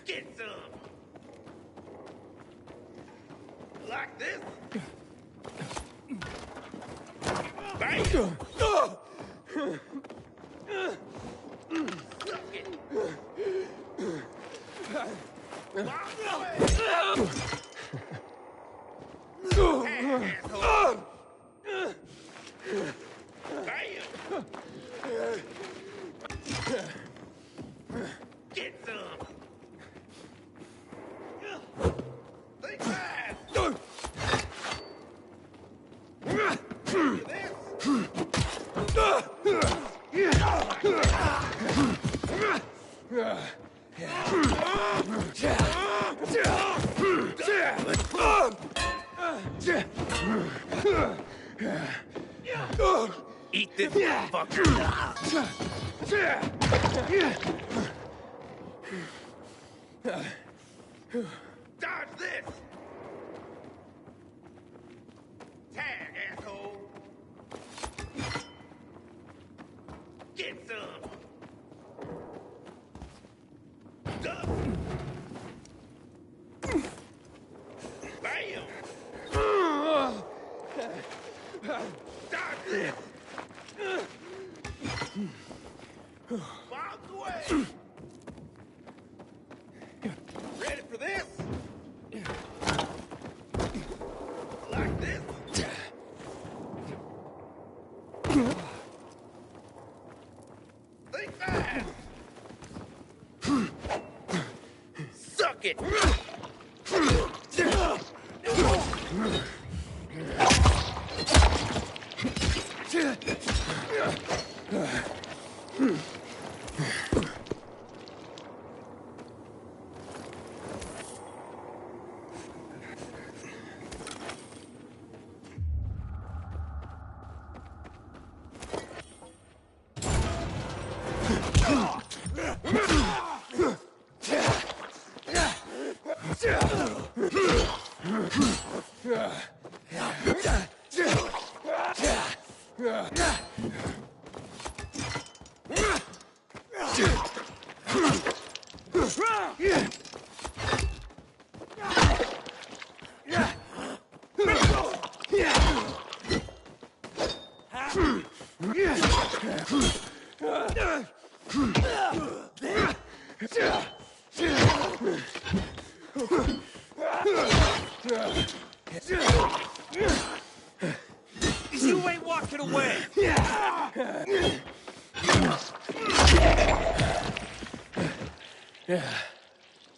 Get some. Like this. Bam. Suck it. Walk away. Asshole. Bam. Get some. Think fast. Eat this motherfucker. Dodge this. Tag, asshole. Get some. Duck. Bam. Dodge this. Walk away. Ready for this? Like this? Think fast. Suck it. You ain't walking away. Yeah.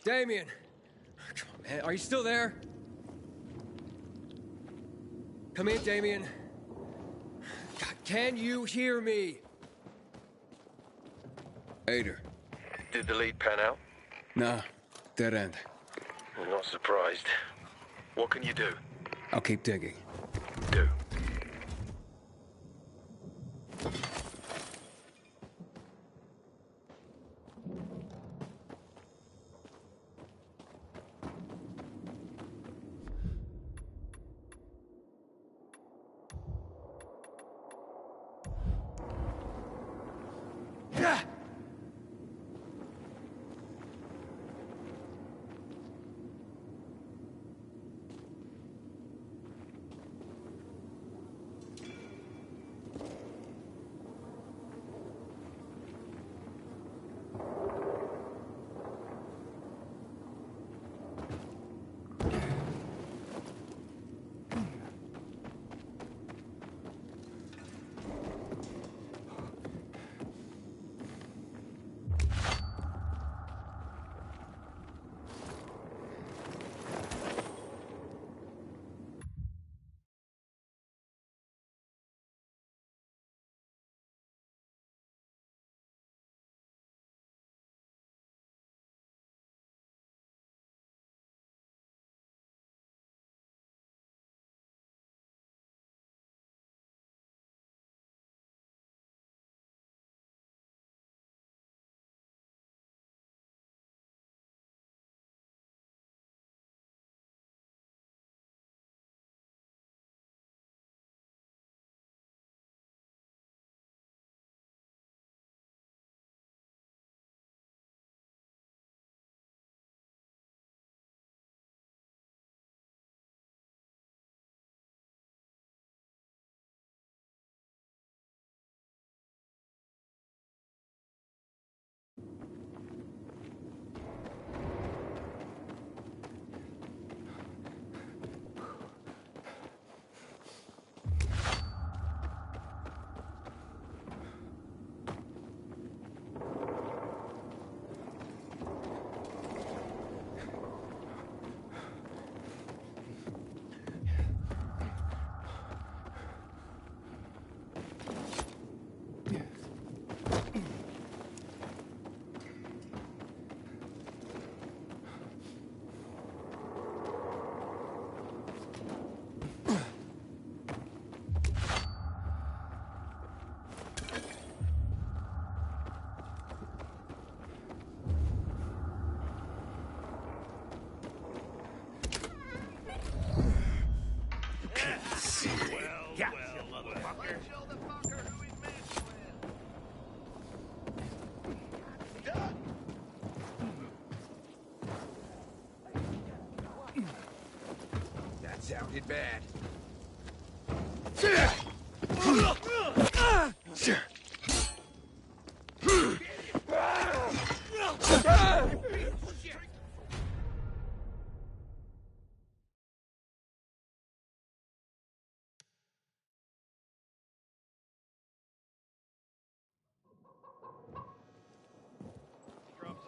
Damien! Come on, man. Are you still there? Come in, Damien. God, can you hear me? Ader. Did the lead pan out? Nah. Dead end. I'm not surprised. What can you do? I'll keep digging. Do.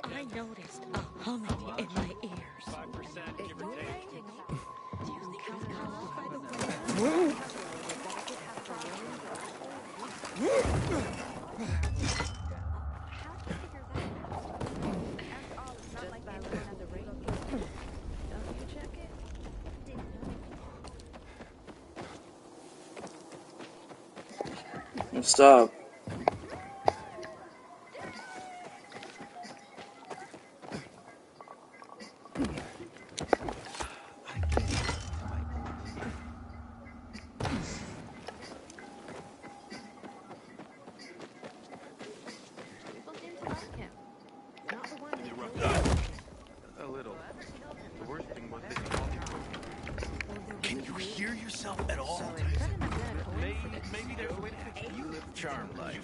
I noticed a humming in my ears. Do you think I'll come off by the window? Stop. People seem to like him. Not the one who A little. The worst thing was that he called you. Can you hear yourself at all? Maybe there's a way to fix it. You live a charmed life.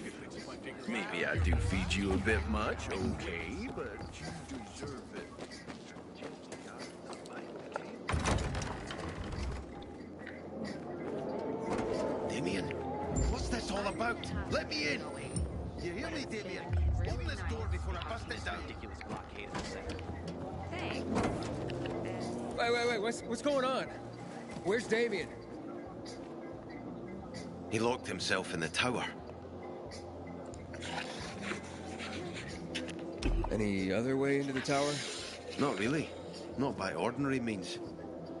Maybe I do feed you a bit much, okay, but you deserve it. Damien, what's this all about? Let me in! You hear me, Damien? Open this door before I bust it down. Ridiculous blockade of the center. Thanks. Wait, what's going on? Where's Damien? He locked himself in the tower. Any other way into the tower? Not really. Not by ordinary means.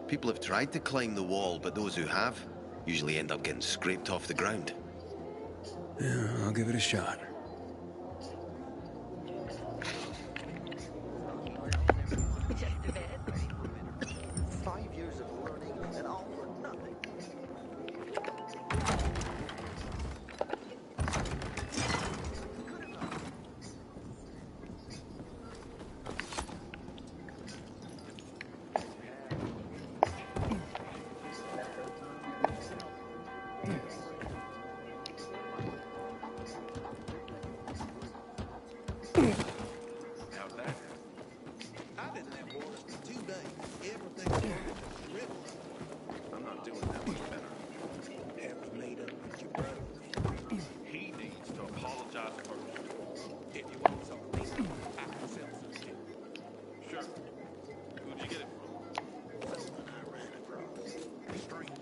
People have tried to climb the wall, but those who have usually end up getting scraped off the ground. Yeah, I'll give it a shot. How's that? I didn't have water for 2 days. Everything was river. I'm not doing that much better. It was made up with your brother. He needs to apologize first. If you want something, I can sell some shit. Sure. Who'd you get it from? Someone I ran across. A stranger.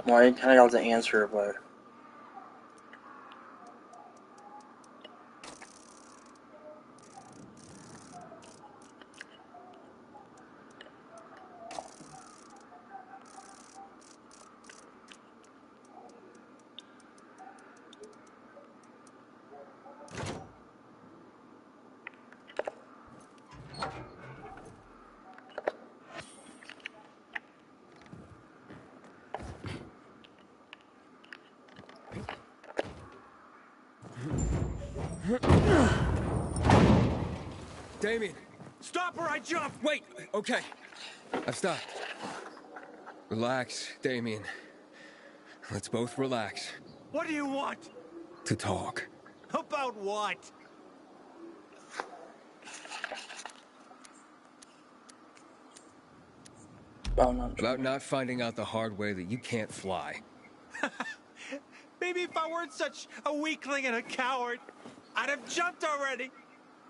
Well, I kind of got the answer, but... Damien! Stop or I jump! Wait! Okay. I've stopped. Relax, Damien. Let's both relax. What do you want? To talk. About what? Oh, no. About not finding out the hard way that you can't fly. Maybe if I weren't such a weakling and a coward, I'd have jumped already.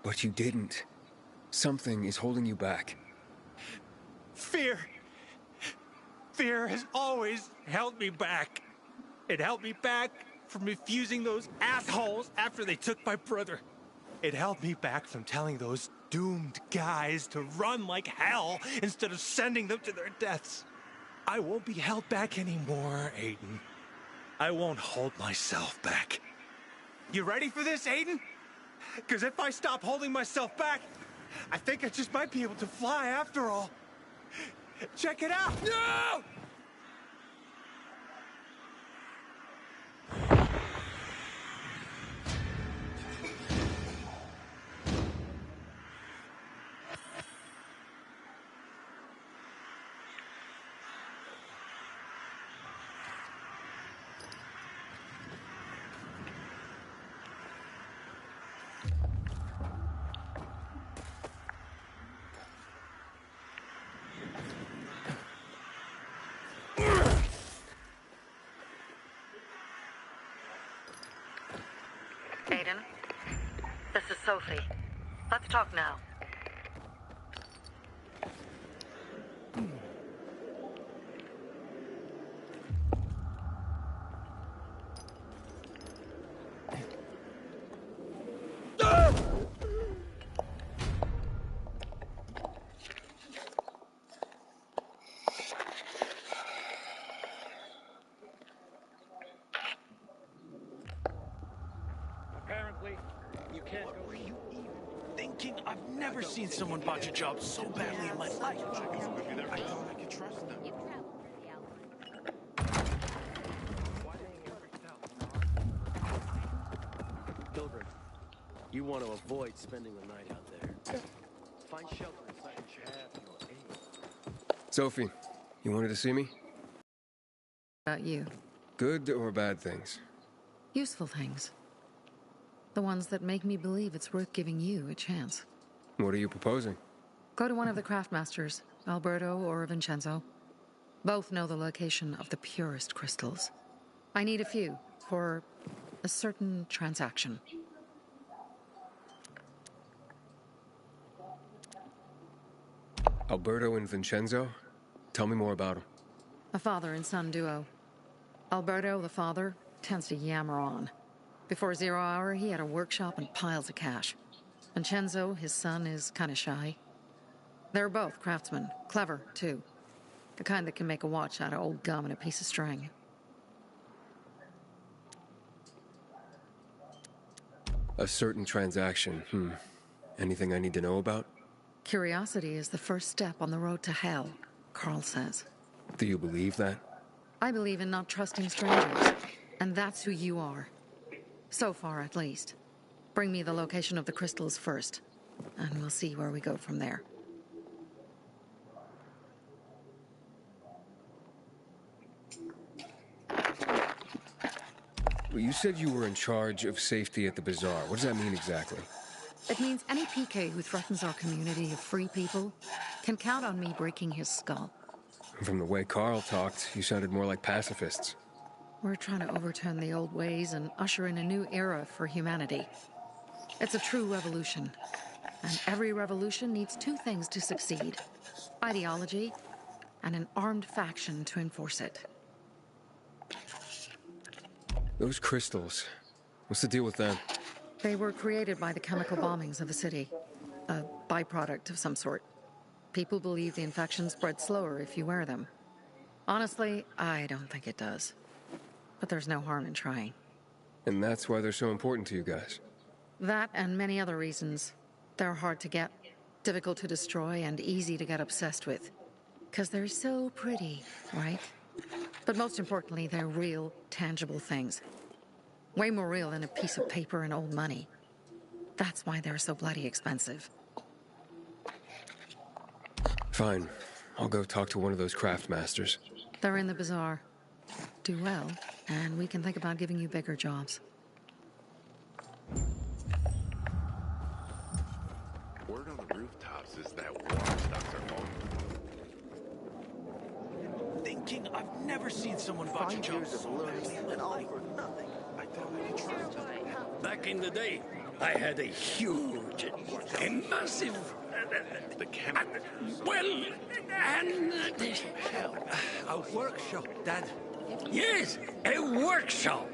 But you didn't. Something is holding you back. Fear. Fear has always held me back. It held me back from refusing those assholes after they took my brother. It held me back from telling those doomed guys to run like hell instead of sending them to their deaths. I won't be held back anymore, Aiden. I won't hold myself back. You ready for this, Aiden? Because if I stop holding myself back, I think I just might be able to fly after all. Check it out! No! Aiden, this is Sophie. Let's talk now. Apparently, you can't go. What were you even thinking? I've never seen someone botch a job so badly in my life. I thought I could trust them. You can have the outline. Pilgrim, you want to avoid spending the night out there. Find shelter inside your have your aid. Sophie, you wanted to see me? About you. Good or bad things? Useful things. The ones that make me believe it's worth giving you a chance. What are you proposing? Go to one of the craftmasters, Alberto or Vincenzo. Both know the location of the purest crystals. I need a few for a certain transaction. Alberto and Vincenzo? Tell me more about them. A father and son duo. Alberto, the father, tends to yammer on. Before 0 hour, he had a workshop and piles of cash. Vincenzo, his son, is kind of shy. They're both craftsmen. Clever, too. The kind that can make a watch out of old gum and a piece of string. A certain transaction, Anything I need to know about? Curiosity is the first step on the road to hell, Carl says. Do you believe that? I believe in not trusting strangers, and that's who you are. So far, at least. Bring me the location of the crystals first, and we'll see where we go from there. Well, you said you were in charge of safety at the bazaar. What does that mean exactly? It means any PK who threatens our community of free people can count on me breaking his skull. From the way Carl talked, you sounded more like pacifists. We're trying to overturn the old ways and usher in a new era for humanity. It's a true revolution. And every revolution needs two things to succeed: ideology and an armed faction to enforce it. Those crystals. What's the deal with them? They were created by the chemical bombings of the city. A byproduct of some sort. People believe the infection spreads slower if you wear them. Honestly, I don't think it does. But there's no harm in trying. And that's why they're so important to you guys. That and many other reasons. They're hard to get, difficult to destroy, and easy to get obsessed with. 'Cause they're so pretty, right? But most importantly, they're real, tangible things. Way more real than a piece of paper and old money. That's why they're so bloody expensive. Fine. I'll go talk to one of those craft masters. They're in the bazaar. Do well, and we can think about giving you bigger jobs. Word on the rooftops is that watchdogs are on. Thinking I've never seen someone botch a job so badly. And all for nothing. I thought I could trust them. Back in the day, I had a huge, a massive, The chemical. well, and A workshop, Dad. yes, a workshop.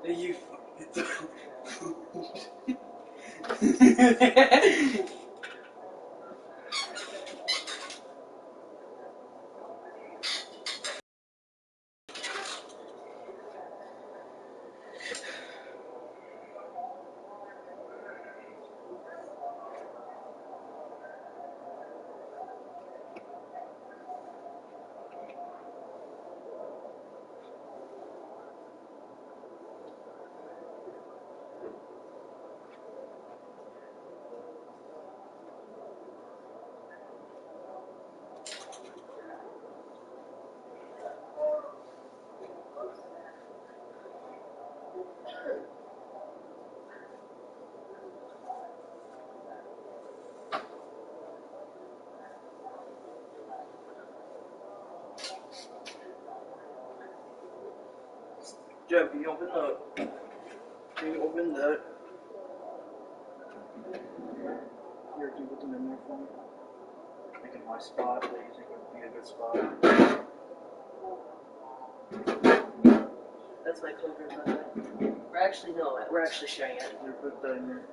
You. Jeff, can you open that? Here, can you put them in there for me? Like in my spot that you think would be a good spot. That's my clover, by the way. We're actually, no, we're actually sharing it. Here, put that in there.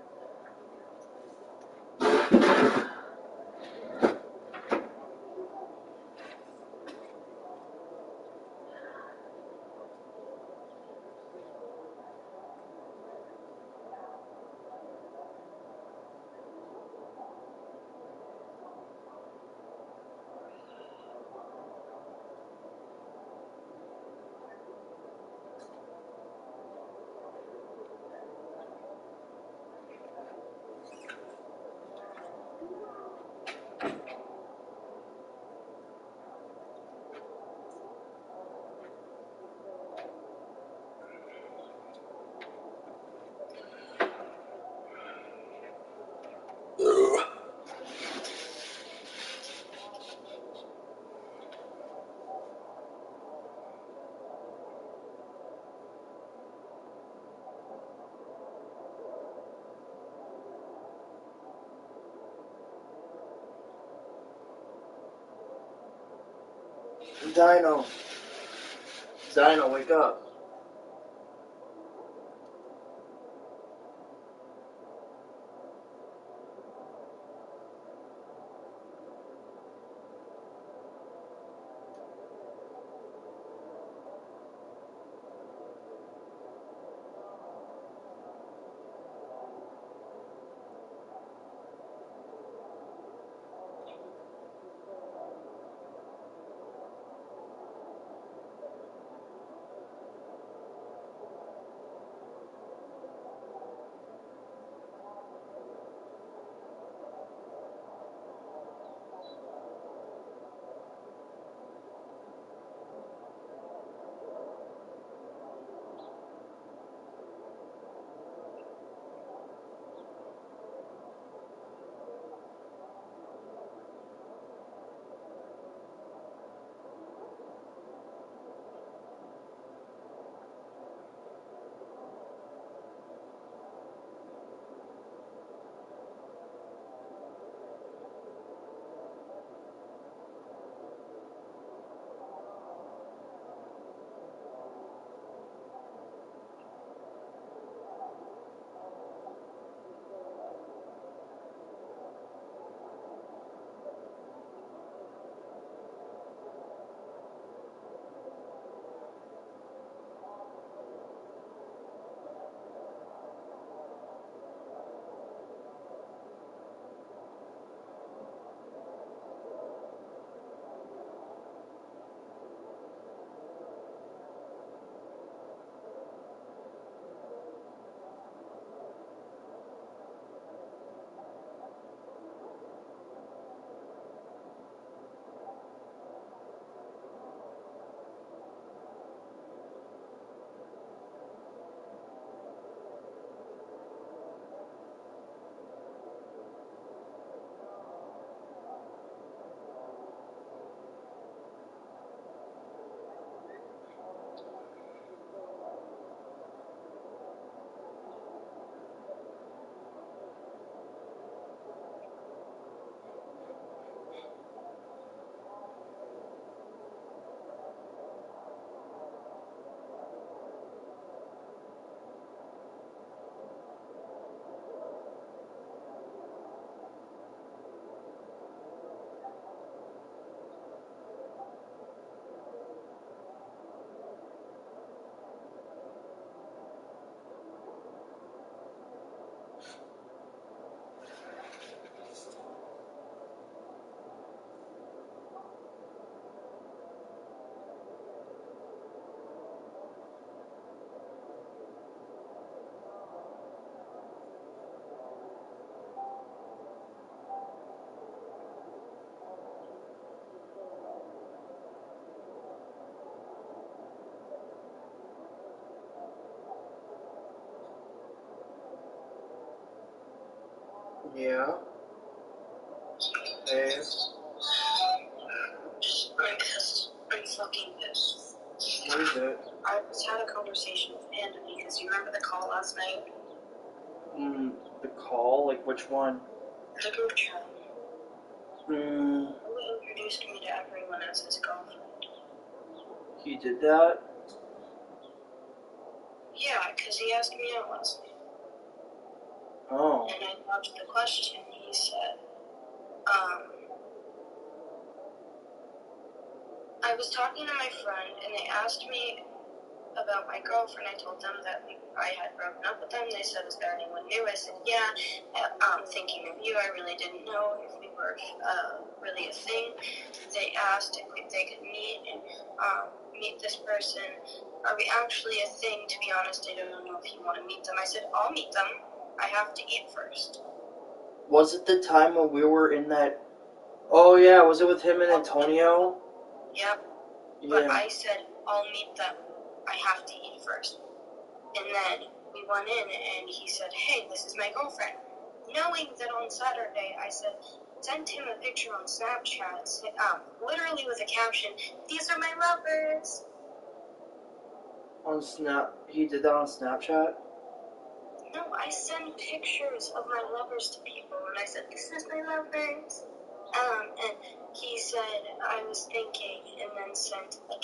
Dino. Dino, wake up. Yeah. Hey. I'm pissed. I'm fucking pissed. What is it? I just had a conversation with Panda because you remember the call last night? The call? Like, which one? The group chat. He introduced me to everyone as his girlfriend. He did that? Yeah, because he asked me out last night. Oh. And I dodged the question. He said, I was talking to my friend, and they asked me about my girlfriend. I told them that I had broken up with them. They said, is there anyone new? I said, yeah. Thinking of you, I really didn't know if we were really a thing. They asked if they could meet and meet this person. Are we actually a thing? To be honest, I don't know if you want to meet them. I said, I'll meet them. I have to eat first. Was it the time when we were in that... Oh, yeah, was it with him and Antonio? Yep. Yeah. But I said, I'll meet them. I have to eat first. And then we went in and he said, hey, this is my girlfriend. Knowing that on Saturday I said, sent him a picture on Snapchat, literally with a caption, these are my lovers. On He did that on Snapchat? No, I send pictures of my lovers to people and I said, this is my lovers. And he said, I was thinking, and then sent a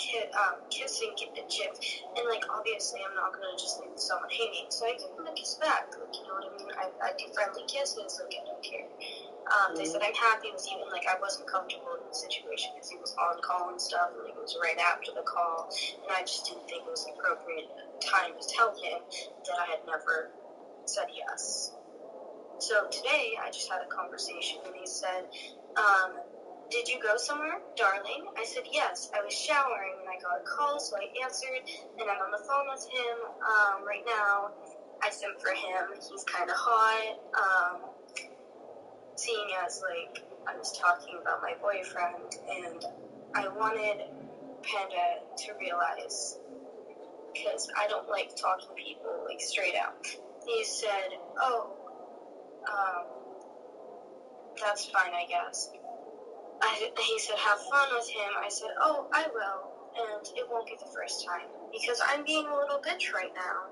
kissing GIF. And, like, obviously I'm not going to just leave someone hanging, so I give him a kiss back. Like, you know what I mean? I do friendly kisses, like, I don't care. They said, I'm happy with you, and, like, I wasn't comfortable in the situation because he was on call and stuff, and, like, it was right after the call, and I just didn't think it was the appropriate time to tell him that I had never said yes. So today, I just had a conversation, and he said, did you go somewhere, darling? I said, yes. I was showering, and I got a call, so I answered, and I'm on the phone with him right now. I sent for him. He's kind of hot, seeing as, like, I was talking about my boyfriend, and I wanted Panda to realize, because I don't like talking to people, like, straight out. He said, oh, that's fine, I guess. He said, have fun with him. I said, oh, I will, and it won't be the first time, because I'm being a little bitch right now.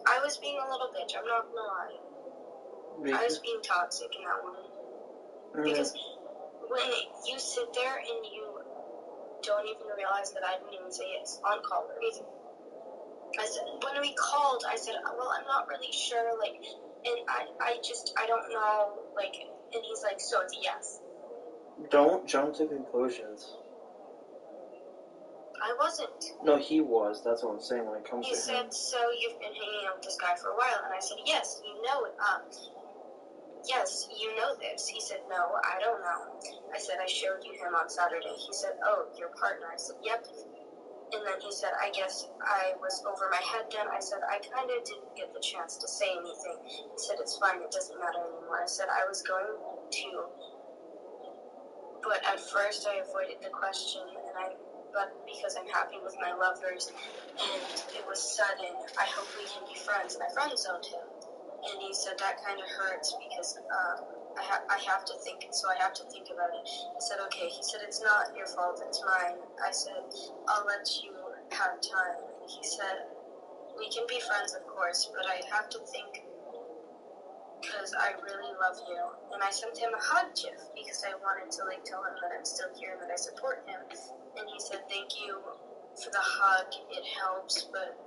I was being a little bitch, I'm not gonna lie. I was being toxic in that one. Because when you sit there and you don't even realize that I didn't even say it's on call or anything. I said, when we called, I said, well, I'm not really sure, like, and I don't know, like, and he's like, so it's a yes. Don't jump to conclusions. I wasn't. No, he was. That's what I'm saying when it comes to him. He said, so you've been hanging out with this guy for a while? And I said, yes, you know it. Yes, you know this. He said, no, I don't know. I said, I showed you him on Saturday. He said, oh, your partner. I said, yep. And then he said, I guess I was over my head then. I said, I kind of didn't get the chance to say anything. He said, it's fine. It doesn't matter anymore. I said, I was going to, but at first I avoided the question, but because I'm happy with my lovers, and it was sudden, I hope we can be friends, and I friend-zoned him. And he said, that kind of hurts, because I have to think, so I have to think about it. I said, okay. He said, it's not your fault, it's mine. I said, I'll let you have time. He said, we can be friends, of course, but I have to think, because I really love you. And I sent him a hug GIF because I wanted to, like, tell him that I'm still here and that I support him. And he said, thank you for the hug, it helps, but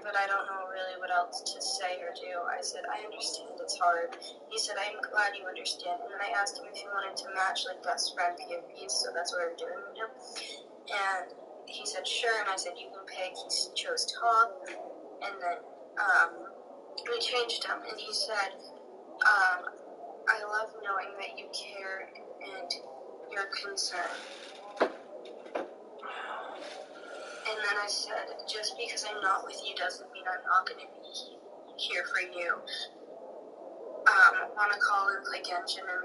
I don't know really what else to say or do. I said, I understand, it's hard. He said, I'm glad you understand. And then I asked him if he wanted to match, like, best friend POVs, so that's what I'm doing with him. And he said, sure, and I said, you can pick. He chose top, and then, we changed him, and he said, I love knowing that you care and you're concerned. And then I said, just because I'm not with you doesn't mean I'm not going to be here for you. Want to call and play Genshin and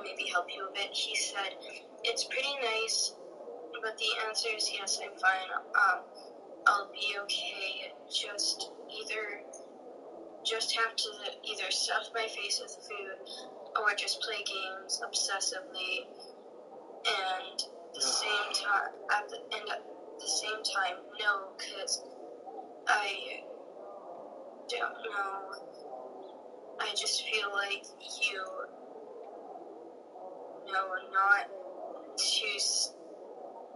maybe help you a bit. He said, it's pretty nice, but the answer is yes, I'm fine. I'll be okay. Just just have to either stuff my face with food or just play games obsessively, and the same time at the same time, no, because I don't know. I just feel like you know, not to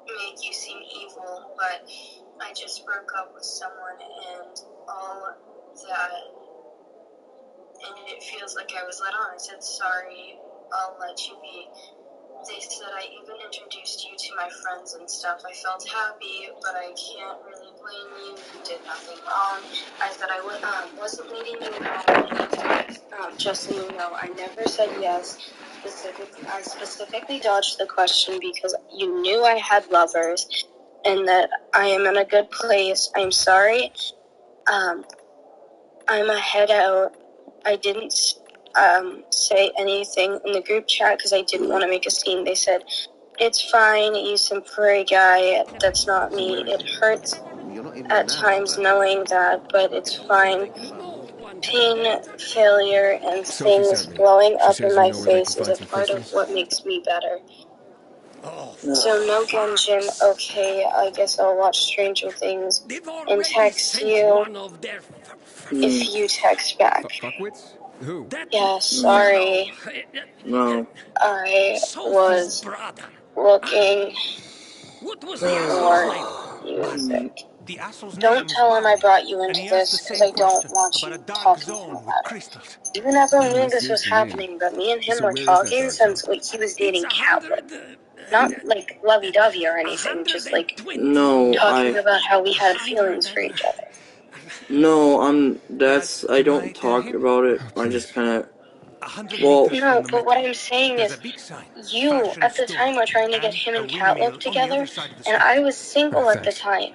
make you seem evil, but I just broke up with someone and all that, and it feels like I was let on. I said, sorry, I'll let you be. They said I even introduced you to my friends and stuff. I felt happy, but I can't really blame you. You did nothing wrong. I said I wasn't leading you wrong. Just so you know, I never said yes. I specifically dodged the question because you knew I had lovers and that I am in a good place. I'm sorry. I'm a head out. I didn't say anything in the group chat because I didn't want to make a scene. They said, it's fine, you seem for a guy. That's not me. It hurts at times knowing that, but it's fine. Pain, failure, and things blowing up in my face is a part of what makes me better. So no Genjin, okay, I guess I'll watch Stranger Things and text you if you text back. Fuckwits? Who? Yeah, sorry. No. I was looking for music. Don't tell him I brought you into this because I don't want you talking to him about it. Even Evan knew this was happening, but me and him were talking since he was dating Catwood. Not like lovey-dovey or anything, just like talking about how we had feelings for each other. No, I don't talk about it. I just kind of, well... No, but what I'm saying is, you, at the time, were trying to get him and Catloaf together, and I was single at the time.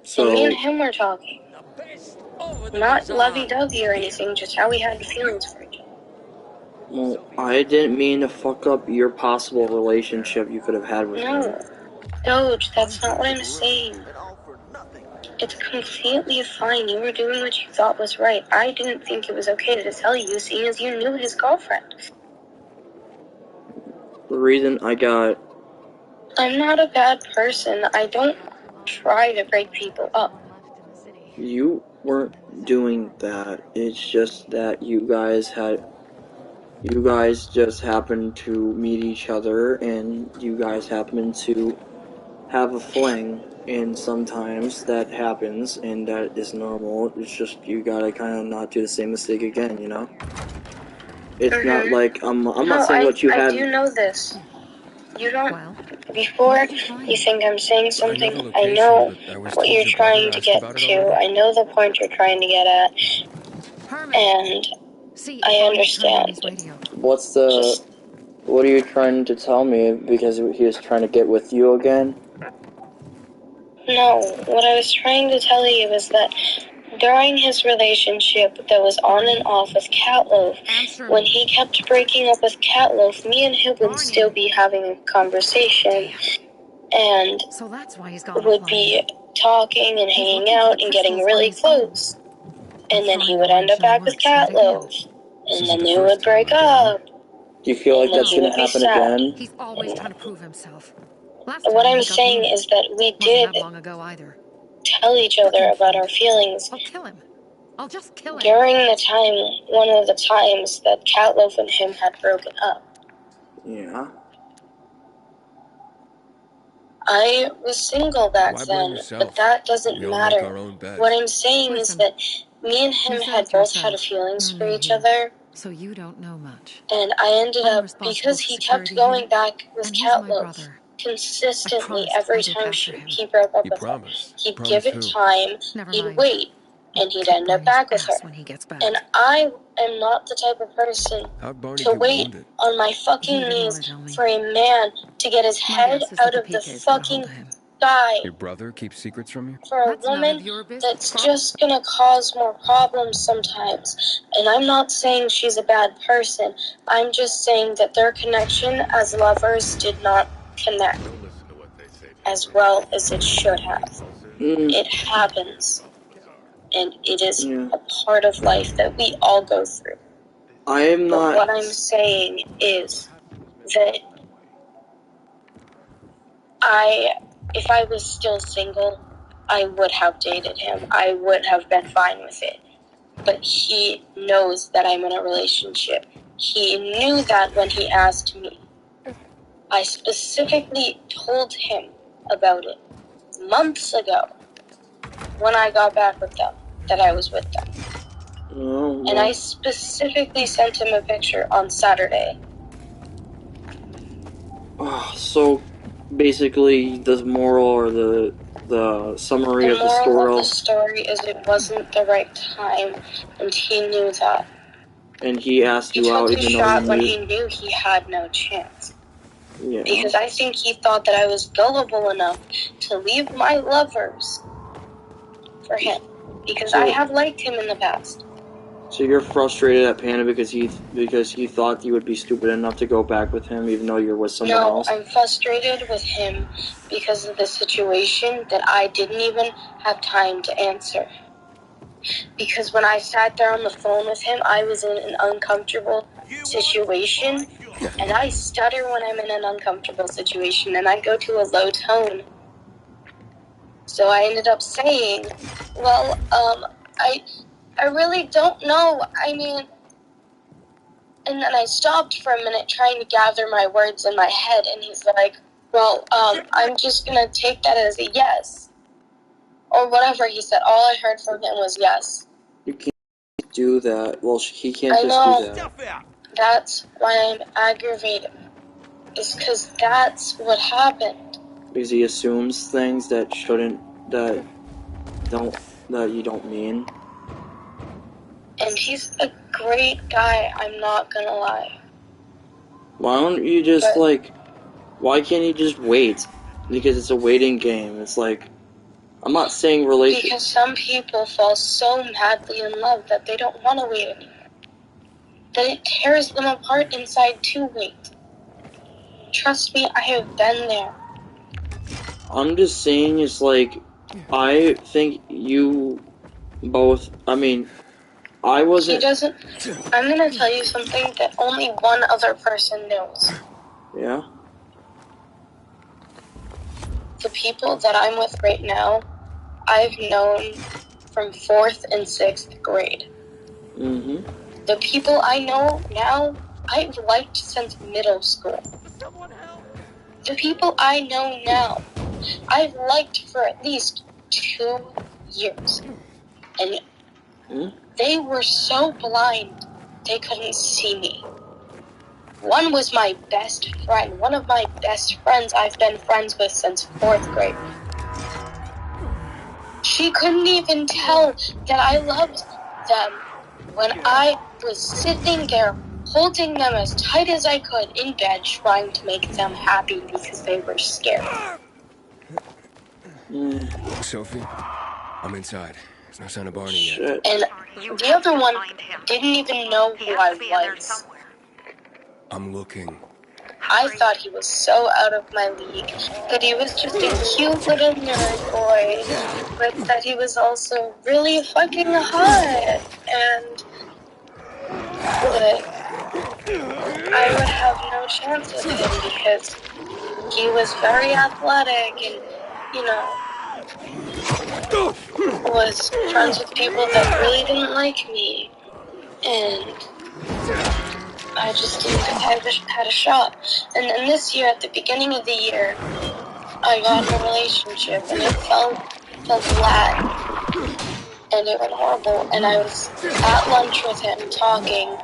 So, and me and him were talking. Not lovey-dovey or anything, just how we had feelings for each other. well, I didn't mean to fuck up your possible relationship you could have had with me. No, Doge, that's not what I'm saying. It's completely fine. You were doing what you thought was right. I didn't think it was okay to tell you, seeing as you knew his girlfriend. The reason I'm not a bad person. I don't try to break people up. You weren't doing that. It's just that you guys just happened to meet each other, and you guys happened to have a fling. And sometimes that happens, and that is normal. It's just you gotta kind of not do the same mistake again, you know? It's not like, I'm not saying what you had... I do know this. You don't... Before you think I'm saying something, I know what you're trying to get to. I know the point you're trying to get at. And I understand. What are you trying to tell me? Because he was trying to get with you again? No, what I was trying to tell you is that during his relationship that was on and off with Catloaf, when he kept breaking up with Catloaf, me and him would still be having a conversation, and would be talking and hanging out and getting really close. And then he would end up back with Catloaf, and then they would break up. Do you feel like that's gonna happen again? He's always trying to prove himself. What I'm saying is that we did tell each other about our feelings. I'll kill him. I'll just kill him. During the time, one of the times that Catloaf and him had broken up. Yeah. I was single back then, but that doesn't matter. What I'm saying is that me and him had both had feelings for each other. So you don't know much. And I ended up, because he kept going back with Catloaf consistently every time he broke up with her. He'd give it time, he'd wait, and he'd end up back with her. And I am not the type of person to wait on my fucking knees for a man to get his head out of the fucking sky. Your brother keeps secrets from you? For a woman that's just gonna cause more problems sometimes. And I'm not saying she's a bad person. I'm just saying that their connection as lovers did not connect as well as it should have. It happens. and it is Yeah. a part of life that we all go through. I am But not. what I'm saying is that if I was still single, I would have dated him. I would have been fine with it. But he knows that I'm in a relationship. He knew that when he asked me. I specifically told him about it months ago when I got back with them, that I was with them. Oh, And I specifically sent him a picture on Saturday. So basically, the moral or the summary The of the moral story. of the story is it wasn't the right time, and he knew that. And he asked He you out took his even though shot he when knew. he knew he had no chance. Yeah. Because I think he thought that I was gullible enough to leave my lovers for him. Because I have liked him in the past. So you're frustrated at Panda because he thought you would be stupid enough to go back with him even though you're with someone else? No, I'm frustrated with him because of the situation that I didn't even have time to answer. Because when I sat there on the phone with him, I was in an uncomfortable situation, and I stutter when I'm in an uncomfortable situation, and I go to a low tone. So I ended up saying, well, I really don't know. I mean, and then I stopped for a minute trying to gather my words in my head, and he's like, well, I'm just gonna take that as a yes. Or whatever he said. All I heard from him was yes. You can't do that. Well, he can't I just do know. that. That's why I'm aggravated. It's because that's what happened. Because he assumes things that you don't mean. And he's a great guy, I'm not gonna lie. Why don't you just, why can't you just wait? Because it's a waiting game. It's like, I'm not saying Because some people fall so madly in love that they don't want to wait anymore. That it tears them apart inside to wait. Trust me, I have been there. I'm just saying, it's like, I think you both, I wasn't... He doesn't... I'm gonna tell you something that only one other person knows. Yeah? The people that I'm with right now, I've known from 4th and 6th grade. Mm-hmm. The people I know now, I've liked since middle school. The people I know now, I've liked for at least 2 years. And they were so blind, they couldn't see me. One was my best friend. One of my best friends I've been friends with since 4th grade. She couldn't even tell that I loved them when I was sitting there holding them as tight as I could in bed, trying to make them happy because they were scared. Sophie, I'm inside. There's no sign of Barney yet. And the other one didn't even know who I was. I'm looking. I thought he was so out of my league, that he was just a cute little nerd boy, but that he was also really fucking hot, and that I would have no chance with him because he was very athletic and, was friends with people that really didn't like me, and I just didn't think I had a shot. And then this year, at the beginning of the year, I got in a relationship, and it felt flat, and it went horrible, and I was at lunch with him talking,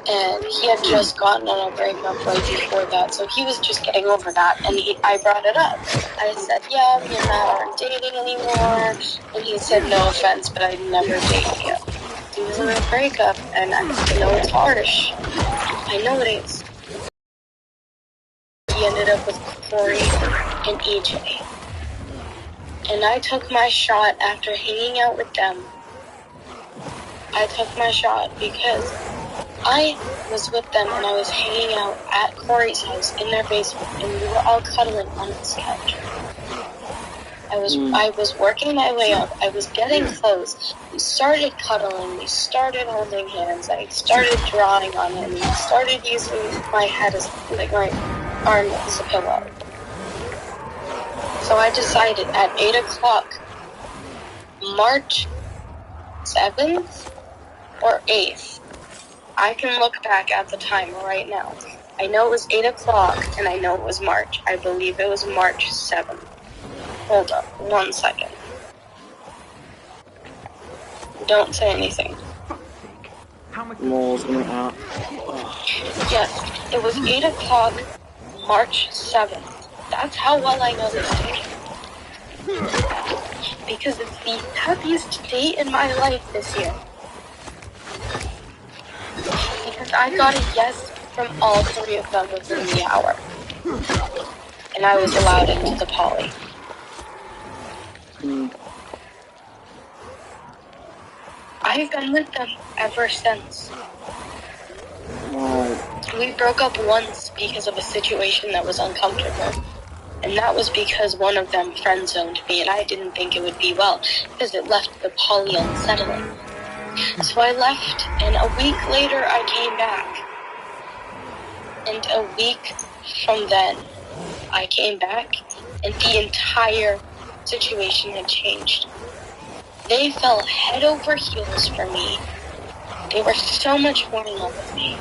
and he had just gotten on a breakup right before that, so he was just getting over that, and I brought it up. I said, yeah, me and Matt aren't dating anymore, and he said, no offense, but I'd never date you. He was in a breakup, and I know it's harsh. I know it is. He ended up with Corey and EJ. And I took my shot after hanging out with them. I took my shot because I was with them and I was hanging out at Corey's house in their basement and we were all cuddling on his couch. I was working my way up. I was getting close. We started cuddling. We started holding hands. I started drawing on him. I started using my head as, like, my arm as a pillow. So I decided at 8 o'clock, March 7th or 8th, I can look back at the time right now. I know it was 8 o'clock, and I know it was March. I believe it was March 7th. Hold up, 1 second. Don't say anything. Moles in the app. Yes, it was 8 o'clock, March 7th. That's how well I know this date. Because it's the happiest date in my life this year. Because I got a yes from all 3 of them within the hour. And I was allowed into the poly. I've been with them ever since. Wow. We broke up once because of a situation that was uncomfortable. And that was because one of them friend-zoned me, and I didn't think it would be well, because it left the poly unsettling. So I left, and a week later I came back. And a week from then, I came back, and the entire situation had changed. They fell head over heels for me. They were so much more in love with me.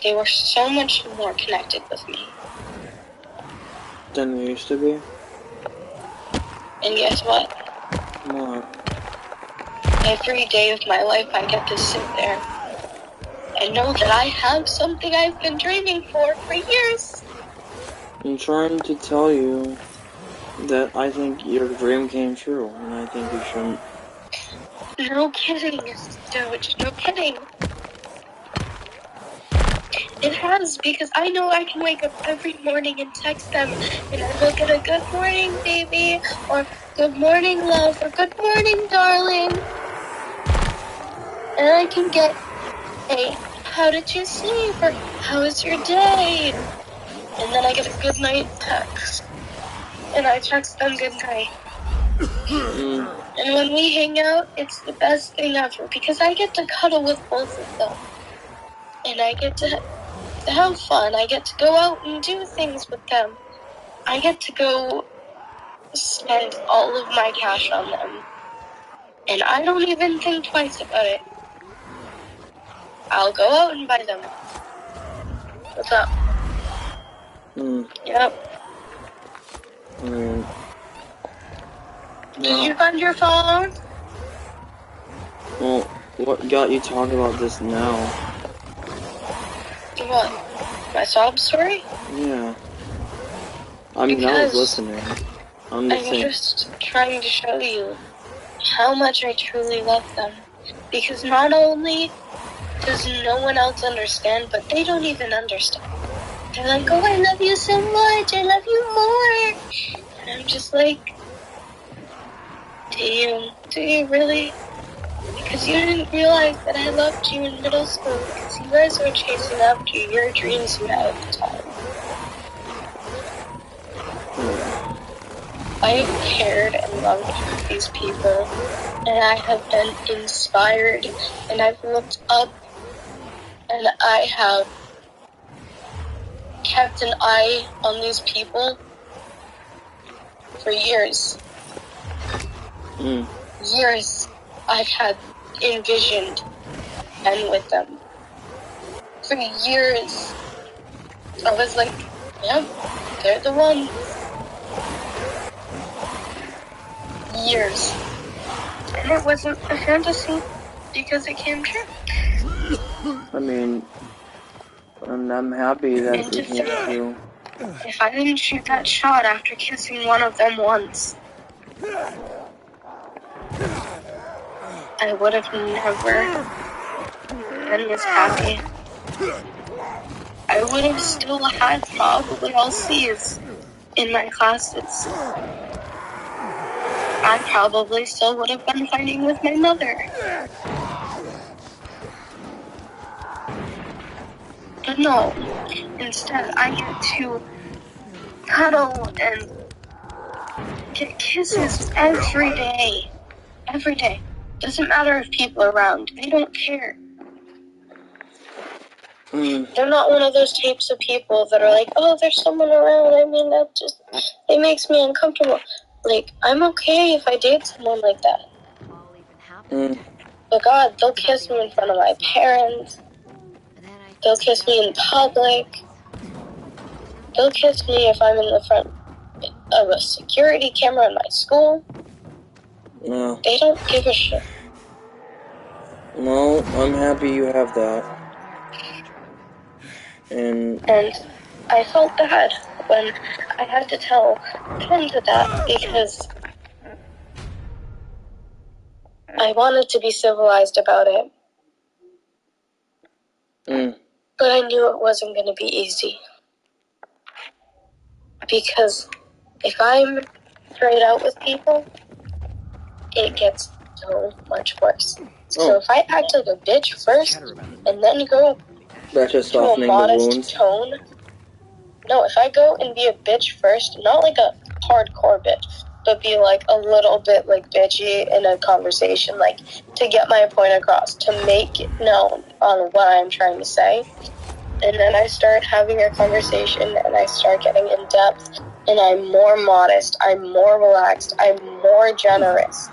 They were so much more connected with me. Than they used to be? And guess what? What? Every day of my life I get to sit there and know that I have something I've been dreaming for years. I'm trying to tell you that I think your dream came true, and I think you shouldn't. No kidding, Doge, no kidding. It has, because I know I can wake up every morning and text them, and I will get a good morning, baby, or good morning, love, or good morning, darling. And I can get a, how did you sleep, or how was your day? And then I get a good night text, and I text them good night. And when we hang out, it's the best thing ever, because I get to cuddle with both of them. And I get to have fun. I get to go out and do things with them. I get to go spend all of my cash on them. And I don't even think twice about it. I'll go out and buy them. What's up? Yep. Did you find your phone? Well, what got you talking about this now? What? My sob story? Yeah. I mean, I was listening. I'm just trying to show you how much I truly love them. Because not only does no one else understand, but they don't even understand. They're like, oh, I love you so much, I love you more. And I'm just like, do you really? Because you didn't realize that I loved you in middle school, because you guys were chasing after your dreams you had at the time. I have cared and loved these people, and I have been inspired, and I've looked up, and I have kept an eye on these people for years. Years I've had envisioned and with them. For years, I was like, yep, they're the ones. Years. And it wasn't a fantasy because it came true. I mean, and I'm happy that And it came true. If I didn't shoot that shot after kissing one of them once, I would have never been this happy. I would have still had probably all C's in my classes. I probably still would have been fighting with my mother. But no, instead I get to cuddle and get kisses every day. Every day. Doesn't matter if people are around. They don't care. They're not one of those types of people that are like, oh, there's someone around. I mean, it makes me uncomfortable. Like, I'm okay if I date someone like that. But God, they'll kiss me in front of my parents. They'll kiss me in public. They'll kiss me if I'm in the front of a security camera in my school. No. They don't give a shit. No, I'm happy you have that. And I felt bad when I had to tell Kenza that because I wanted to be civilized about it. But I knew it wasn't going to be easy. Because if I'm straight out with people, it gets so much worse. So if I act like a bitch first, and then go that's just to a softening the modest wounds. tone. No, if I go and be a bitch first, not like a hardcore bitch, but be like a little bit like bitchy in a conversation, like to get my point across, to make it known on what I'm trying to say. And then I start having a conversation and I start getting in depth and I'm more modest, I'm more relaxed, I'm more generous.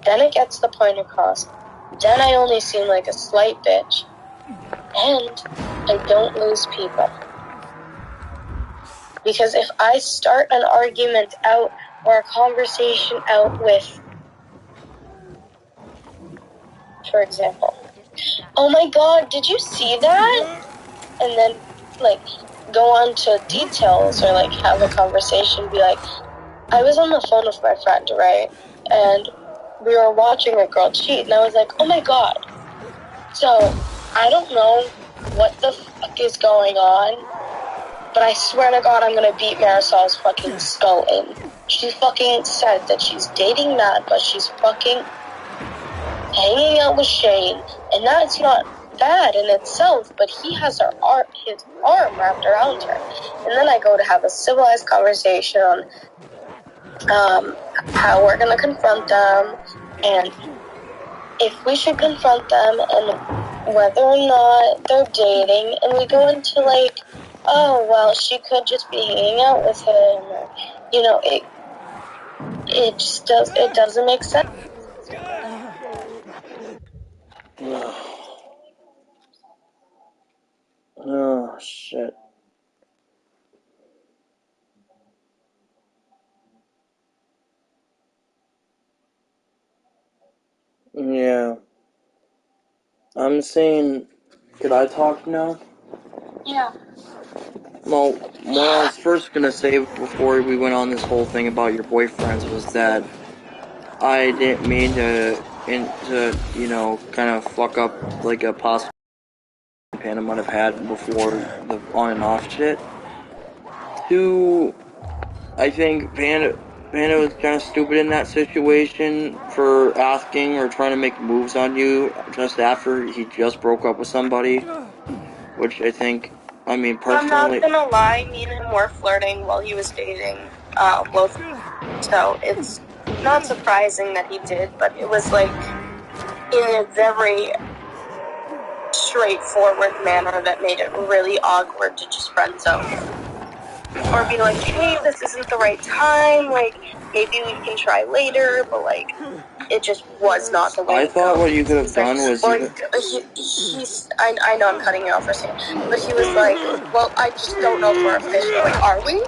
Then it gets the point across. Then I only seem like a slight bitch. And I don't lose people. Because if I start an argument out or a conversation out with, for example, oh my God, did you see that? And then, like, go on to details or, like, have a conversation, be like, I was on the phone with my friend, right? And we were watching a girl cheat, and I was like, oh my God. So, I don't know what the fuck is going on, but I swear to God I'm gonna beat Marisol's fucking skull in. She fucking said that she's dating Matt, but she's fucking hanging out with Shane, and that's not bad in itself, but he has his arm wrapped around her. And then I go to have a civilized conversation on how we're gonna confront them, and if we should confront them, and whether or not they're dating, and we go into like, oh, well, she could just be hanging out with him, or, you know, it doesn't make sense. Oh, shit. Yeah. I'm saying, could I talk now? Yeah. Well, what I was first gonna say before we went on this whole thing about your boyfriends was that I didn't mean to you know, kind of fuck up like a possible Panda might have had before the on and off shit. I think Panda was kind of stupid in that situation for asking or trying to make moves on you just after he just broke up with somebody, which I think, I mean, personally... I'm not gonna lie, me and him were flirting while he was dating, both, so it's not surprising that he did, but it was like in a very straightforward manner that made it really awkward to just friend zone. Or be like, hey, this isn't the right time, like, maybe we can try later, but, like, it just was not the way I thought what you could have done was... I know I'm cutting you off for a second, but he was like, well, I just don't know if we're official. Like, are we?